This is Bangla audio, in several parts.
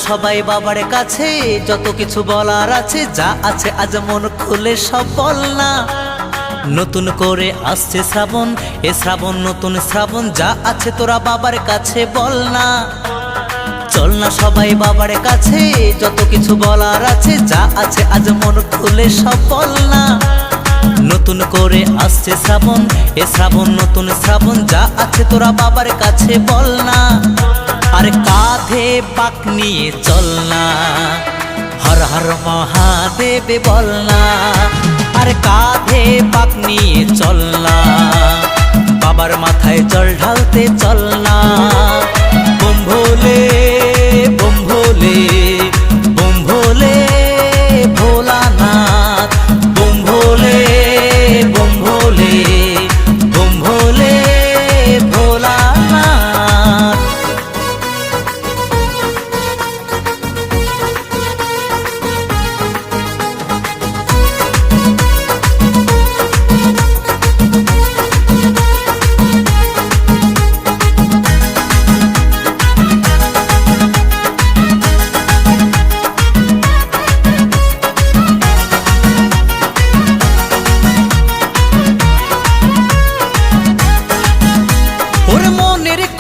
সবাই বাবার কাছে, যত কিছু বলার আছে, যা আছে আজ মন খুলে সব বল না। নতুন করে আসছে শ্রাবণ, এ শ্রাবণ নতুন শ্রাবণ, যা আছে তোরা বাবার কাছে বল না। চল না সবাই বাবার কাছে, যত কিছু বলার আছে, যা আছে আজ মন খুলে সব বল না। নতুন করে আসছে শ্রাবণ, এ শ্রাবণ নতুন শ্রাবণ, যা আছে তোরা বাবার কাছে বল না। আরে কাঁধে বাঁক নিয়ে চল না, হর হর মহাদেব বল না। আরে কাঁধে বাঁক নিয়ে চল না, বাবার মাথায় জল ঢালতে চল না। বম ভোলে বম ভোলে বম ভোলে ভোলানাথ, বম ভোলে বম ভোলে বম ভোলে ভোলানাথ।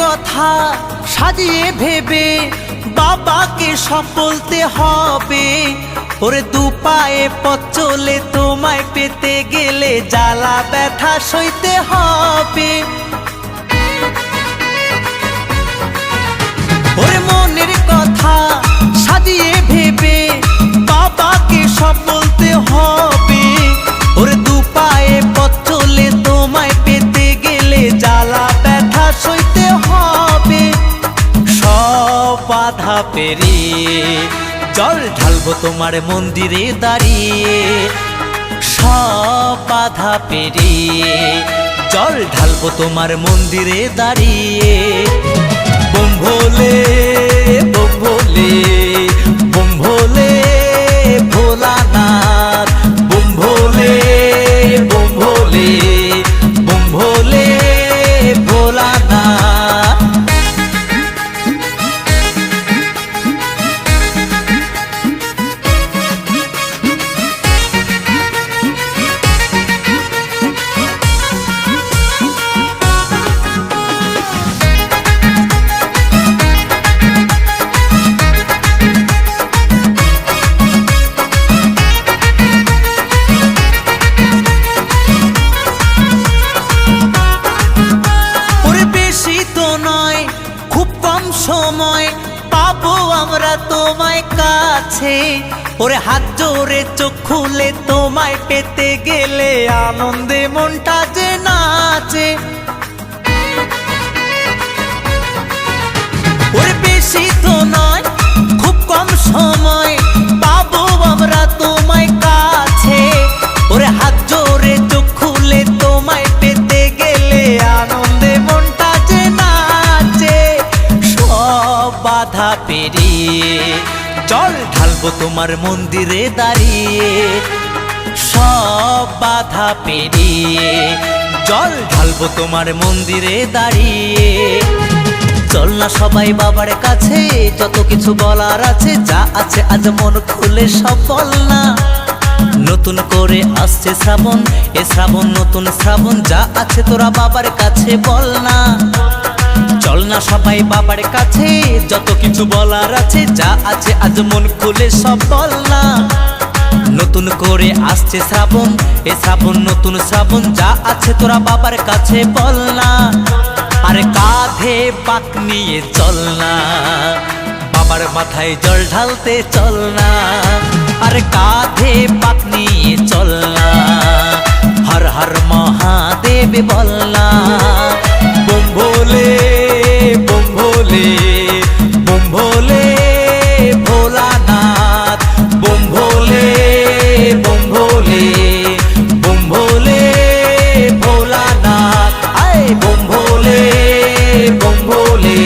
কথা সাজিয়ে ভেবে বাবাকে সব বলতে হবে। ওরে দু পায়ে পথ চলে তোমায় পেতে গেলে জ্বালা ব্যথা সইতে হবে। ওরে মনের কথা সাজিয়ে ভেবে বাবাকে সব বলতে হবে। ওরে দু পায়ে পথ চলে তোমায় পেতে গেলে জ্বালা ব্যথা সইতে হবে। সব বাধা পেরিয়ে জল ঢালবো তোমার মন্দিরে দাঁড়িয়ে। সব বাধা পেরিয়ে জল ঢালবো তোমার মন্দিরে দাঁড়িয়ে। বম ভোলে বম ভোলে বম ভোলে ভোলানাথ, বম ভোলে বম ভোলে বম ভোলে ভোলানাথ। সময় পাবো আমরা তোমায় কাছে। ওরে হাত জোরে চোখ খুলে তোমায় পেতে গেলে আনন্দে মনটা যে নাচে। ওরে বেশি তো নয় খুব কম সময় পাবো আমরা তোমায় কাছে। ওরে হাত জোরে চোখ খুলে তোমায় পেতে গেলে আনন্দে মনটা যে নাচে। বাধা পেরিয়ে জল ঢালবো তোমার মন্দিরে দাঁড়িয়ে। সব বাধা পেরিয়ে জল ঢালবো তোমার মন্দিরে দাঁড়িয়ে। চল না সবাই বাবার কাছে, যত কিছু বলার আছে, যা আছে আজ মন খুলে সব বল না। নতুন করে আসছে শ্রাবণ, এ শ্রাবণ নতুন শ্রাবণ, যা আছে তোরা বাবার কাছে বল না। চল না সবাই বাবার কাছে, যত কিছু বলার আছে, যা আছে আজ মন খুলে সব বল না। নতুন করে আসছে শ্রাবণ, এ শ্রাবণ নতুন শ্রাবণ, যা আছে তোরা বাবার কাছে বল না। আরে কাঁধে বাঁক নিয়ে চল না, বাবার মাথায় জল ঢালতে চল না। আরে কাঁধে বাঁক নিয়ে চল না, হর হর মহাদেব বল না। বম ভোলে বম ভোলে বম ভোলে ভোলানাথ, বম ভোলে বম ভোলে বম ভোলে ভোলানাথ। আয় বম ভোলে বম ভোলে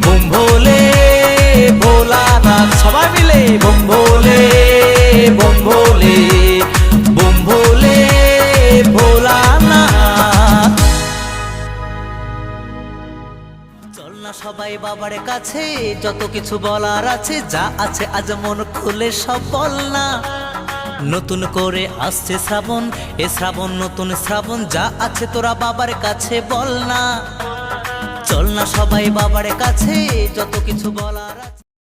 বম ভোলে ভোলানাথ। সবাই মিলে বম ভোলে বম ভোলে বম ভোলে ভোলানাথ। বাবার কাছে, যত কিছু বলার আছে, যা আছে আজ মন খুলে সব বল না। নতুন করে আসছে শ্রাবণ, এ শ্রাবণ নতুন শ্রাবণ, যা আছে তোরা বাবার কাছে বল না। চল না সবাই বাবার কাছে, যত কিছু বলার আছে।